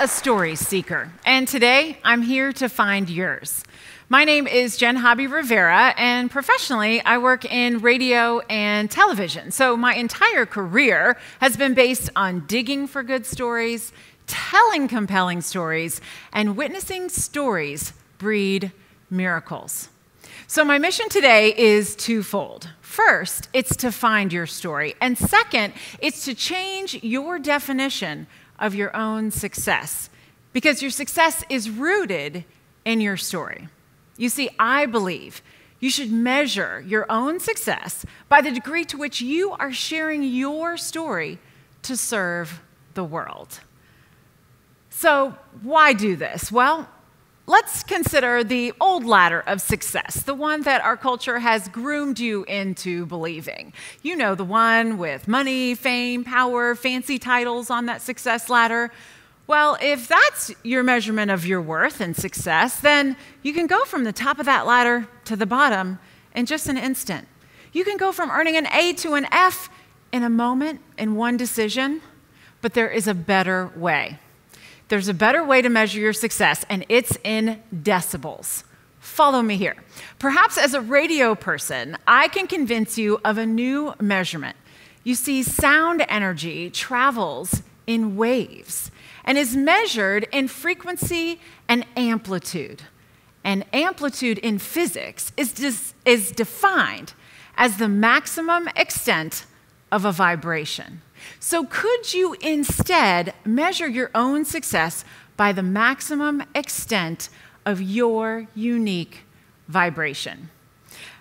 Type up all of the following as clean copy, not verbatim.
a story seeker, and today I'm here to find yours. My name is Jenn Rivera, and professionally, I work in radio and television. So my entire career has been based on digging for good stories, telling compelling stories, and witnessing stories breed miracles. So my mission today is twofold. First, it's to find your story. And second, it's to change your definition of your own success, because your success is rooted in your story. You see, I believe you should measure your own success by the degree to which you are sharing your story to serve the world. So why do this? Well, let's consider the old ladder of success, the one that our culture has groomed you into believing. You know, the one with money, fame, power, fancy titles on that success ladder. Well, if that's your measurement of your worth and success, then you can go from the top of that ladder to the bottom in just an instant. You can go from earning an A to an F in a moment, in one decision, but there is a better way. There's a better way to measure your success, and it's in decibels. Follow me here. Perhaps as a radio person, I can convince you of a new measurement. You see, sound energy travels in waves and is measured in frequency and amplitude. And amplitude in physics is defined as the maximum extent of a vibration. So could you instead measure your own success by the maximum extent of your unique vibration?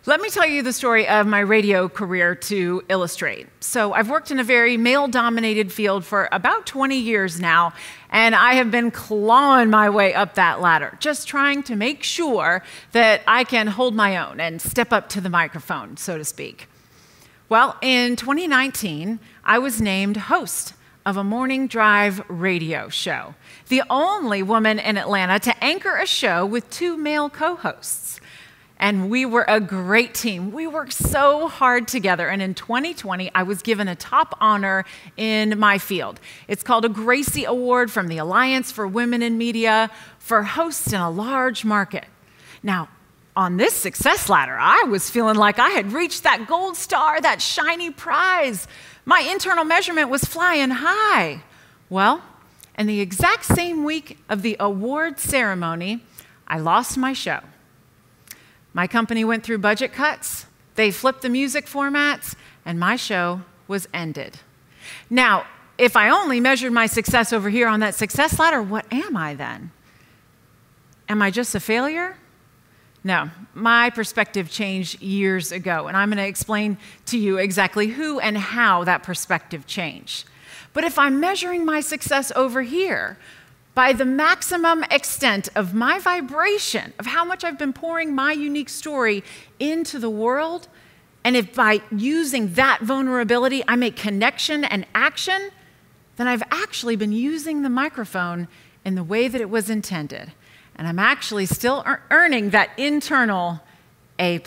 Let me tell you the story of my radio career to illustrate. So I've worked in a very male-dominated field for about 20 years now, and I have been clawing my way up that ladder, just trying to make sure that I can hold my own and step up to the microphone, so to speak. Well, in 2019, I was named host of a morning drive radio show, the only woman in Atlanta to anchor a show with two male co-hosts. And we were a great team. We worked so hard together. And in 2020, I was given a top honor in my field. It's called a Gracie Award from the Alliance for Women in Media for hosts in a large market. Now, on this success ladder, I was feeling like I had reached that gold star, that shiny prize. My internal measurement was flying high. Well, in the exact same week of the award ceremony, I lost my show. My company went through budget cuts, they flipped the music formats, and my show was ended. Now, if I only measured my success over here on that success ladder, what am I then? Am I just a failure? No, my perspective changed years ago, and I'm going to explain to you exactly who and how that perspective changed. But if I'm measuring my success over here by the maximum extent of my vibration, of how much I've been pouring my unique story into the world, and if by using that vulnerability I make connection and action, then I've actually been using the microphone in the way that it was intended. And I'm actually still earning that internal A+.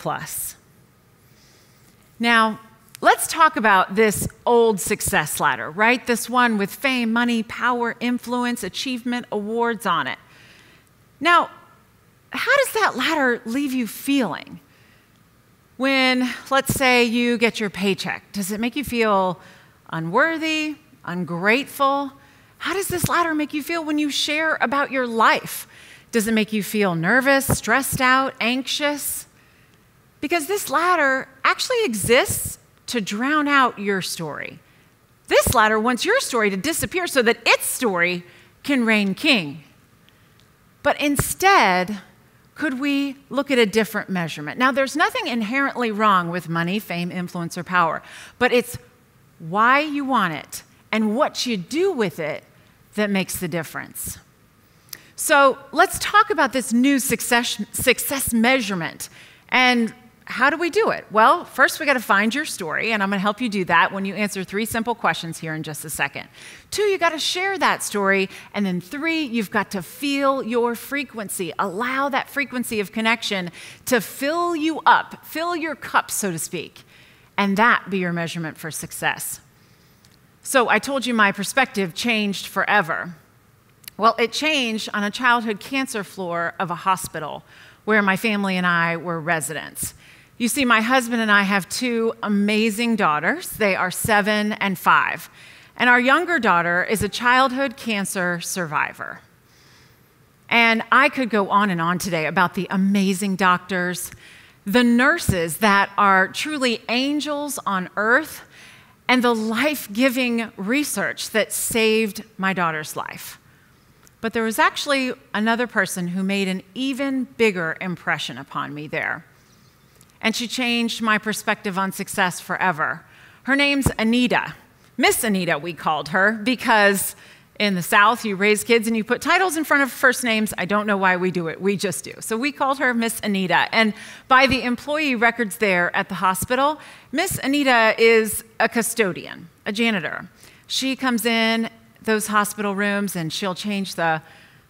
Now, let's talk about this old success ladder, right? This one with fame, money, power, influence, achievement, awards on it. Now, how does that ladder leave you feeling? When, let's say, you get your paycheck, does it make you feel unworthy, ungrateful? How does this ladder make you feel when you share about your life? Does it make you feel nervous, stressed out, anxious? Because this ladder actually exists to drown out your story. This ladder wants your story to disappear so that its story can reign king. But instead, could we look at a different measurement? Now, there's nothing inherently wrong with money, fame, influence, or power, but it's why you want it and what you do with it that makes the difference. So let's talk about this new success measurement. And how do we do it? Well, first we got to find your story, and I'm going to help you do that when you answer 3 simple questions here in just a second. 2, you got to share that story, and then 3, you've got to feel your frequency. Allow that frequency of connection to fill you up, fill your cup, so to speak, and that be your measurement for success. So I told you my perspective changed forever. Well, it changed on a childhood cancer floor of a hospital where my family and I were residents. You see, my husband and I have two amazing daughters. They are 7 and 5. And our younger daughter is a childhood cancer survivor. And I could go on and on today about the amazing doctors, the nurses that are truly angels on earth, and the life-giving research that saved my daughter's life. But there was actually another person who made an even bigger impression upon me there. And she changed my perspective on success forever. Her name's Anita. Miss Anita, we called her, because in the South, you raise kids and you put titles in front of first names. I don't know why we do it. We just do. So we called her Miss Anita. And by the employee records there at the hospital, Miss Anita is a custodian, a janitor. She comes in those hospital rooms and she'll change the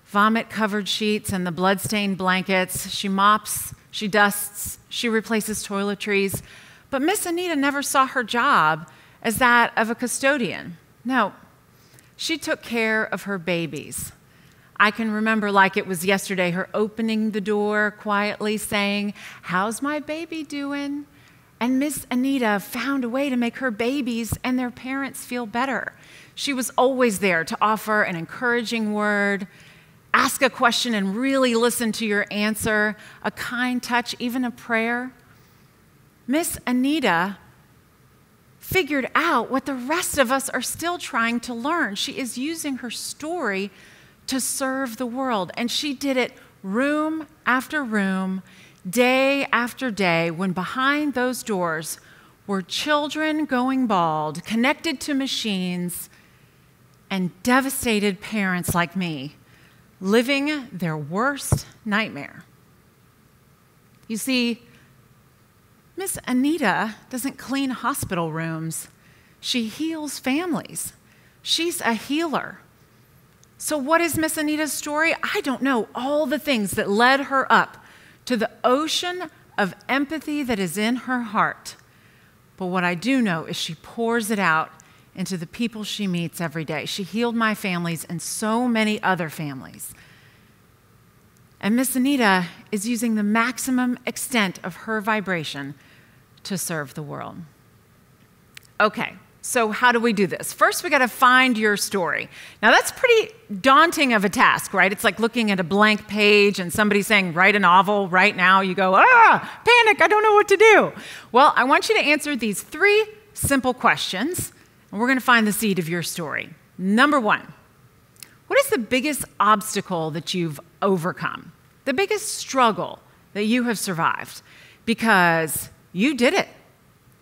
vomit-covered sheets and the blood-stained blankets. She mops, she dusts, she replaces toiletries. But Miss Anita never saw her job as that of a custodian. No, she took care of her babies. I can remember like it was yesterday, her opening the door quietly saying, "How's my baby doing?" And Miss Anita found a way to make her babies and their parents feel better. She was always there to offer an encouraging word, ask a question and really listen to your answer, a kind touch, even a prayer. Miss Anita figured out what the rest of us are still trying to learn. She is using her story to serve the world, and she did it room after room, day after day, when behind those doors were children going bald, connected to machines, and devastated parents like me, living their worst nightmare. You see, Miss Anita doesn't clean hospital rooms. She heals families. She's a healer. So what is Miss Anita's story? I don't know all the things that led her up to the ocean of empathy that is in her heart. But what I do know is she pours it out into the people she meets every day. She healed my families and so many other families. And Miss Anita is using the maximum extent of her vibration to serve the world. Okay, so how do we do this? First, we got to find your story. Now, that's pretty daunting of a task, right? It's like looking at a blank page and somebody saying, write a novel right now. You go, panic, I don't know what to do. Well, I want you to answer these 3 simple questions, and we're going to find the seed of your story. Number 1, what is the biggest obstacle that you've overcome? The biggest struggle that you have survived? Because you did it.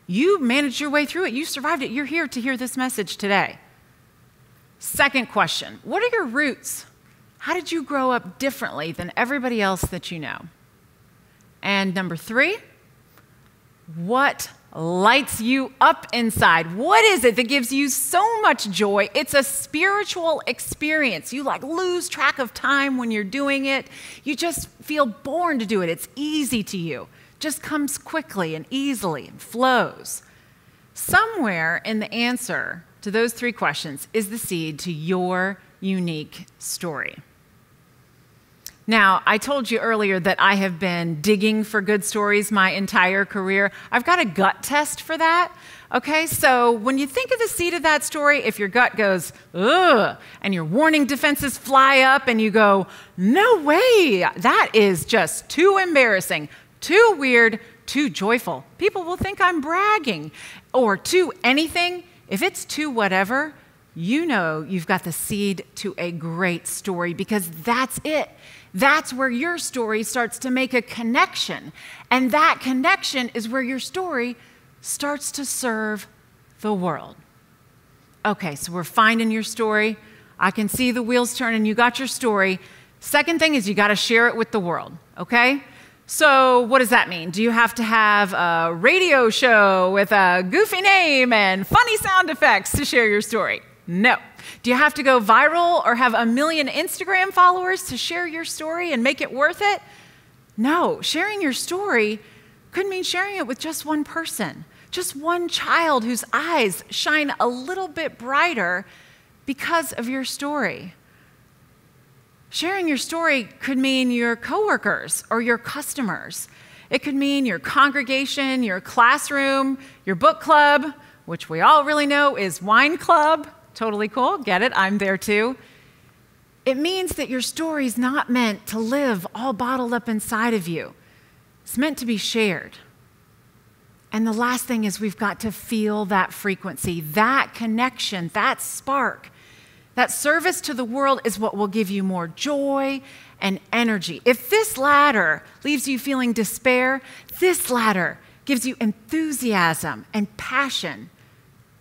You managed your way through it. You survived it. You're here to hear this message today. Second question, what are your roots? How did you grow up differently than everybody else that you know? And number 3, what lights you up inside? What is it that gives you so much joy? It's a spiritual experience. You lose track of time when you're doing it. You just feel born to do it. It's easy to you. Just comes quickly and easily and flows. Somewhere in the answer to those 3 questions is the seed to your unique story. Now, I told you earlier that I have been digging for good stories my entire career. I've got a gut test for that. Okay, so when you think of the seed of that story, if your gut goes, ugh, and your warning defenses fly up and you go, no way, that is just too embarrassing, too weird, too joyful. People will think I'm bragging. Or too anything. If it's too whatever, you know you've got the seed to a great story, because that's it. That's where your story starts to make a connection. And that connection is where your story starts to serve the world. Okay, so we're finding your story. I can see the wheels turning. You got your story. Second thing is you got to share it with the world, okay? So what does that mean? Do you have to have a radio show with a goofy name and funny sound effects to share your story? No. Do you have to go viral or have 1 million Instagram followers to share your story and make it worth it? No. Sharing your story could mean sharing it with just one person, just one child whose eyes shine a little bit brighter because of your story. Sharing your story could mean your coworkers or your customers. It could mean your congregation, your classroom, your book club, which we all really know is wine club. Totally cool. Get it? I'm there too. It means that your story's not meant to live all bottled up inside of you. It's meant to be shared. And the last thing is we've got to feel that frequency, that connection, that spark. That service to the world is what will give you more joy and energy. If this ladder leaves you feeling despair, this ladder gives you enthusiasm and passion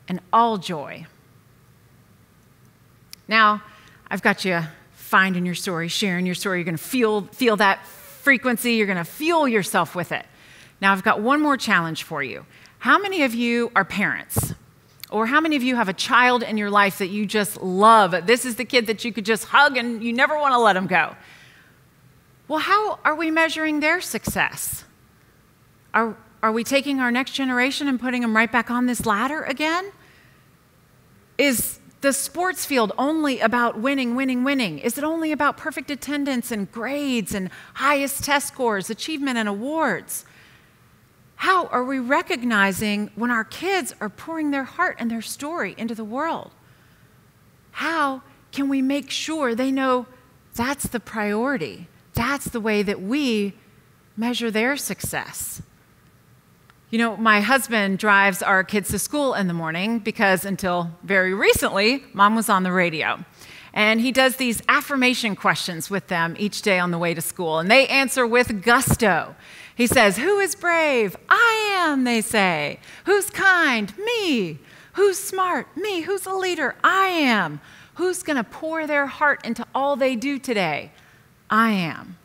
and all joy. Now, I've got you finding your story, sharing your story. You're going to feel that frequency. You're going to fuel yourself with it. Now, I've got one more challenge for you. How many of you are parents? Or how many of you have a child in your life that you just love? This is the kid that you could just hug and you never want to let them go. Well, how are we measuring their success? Are we taking our next generation and putting them right back on this ladder again? Is the sports field only about winning, winning, winning? Is it only about perfect attendance and grades and highest test scores, achievement and awards? How are we recognizing when our kids are pouring their heart and their story into the world? How can we make sure they know that's the priority? That's the way that we measure their success. You know, my husband drives our kids to school in the morning because until very recently, Mom was on the radio. And he does these affirmation questions with them each day on the way to school, and they answer with gusto. He says, "Who is brave? I am," they say. "Who's kind? Me. Who's smart? Me. Who's a leader? I am. Who's going to pour their heart into all they do today? I am.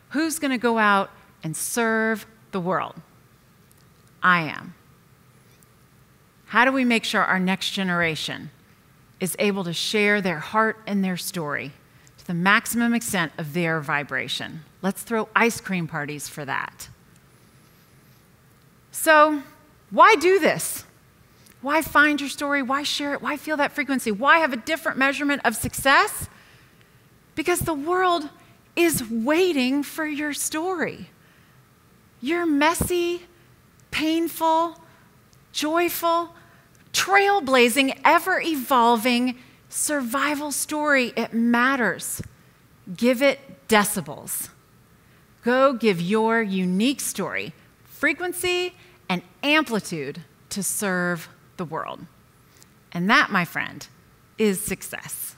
Who's going to go out and serve the world? I am." How do we make sure our next generation is able to share their heart and their story to the maximum extent of their vibration? Let's throw ice cream parties for that. So, why do this? Why find your story? Why share it? Why feel that frequency? Why have a different measurement of success? Because the world is waiting for your story. Your messy, painful, joyful, trailblazing, ever-evolving survival story. It matters. Give it decibels. Go give your unique story frequency and amplitude to serve the world. And that, my friend, is success.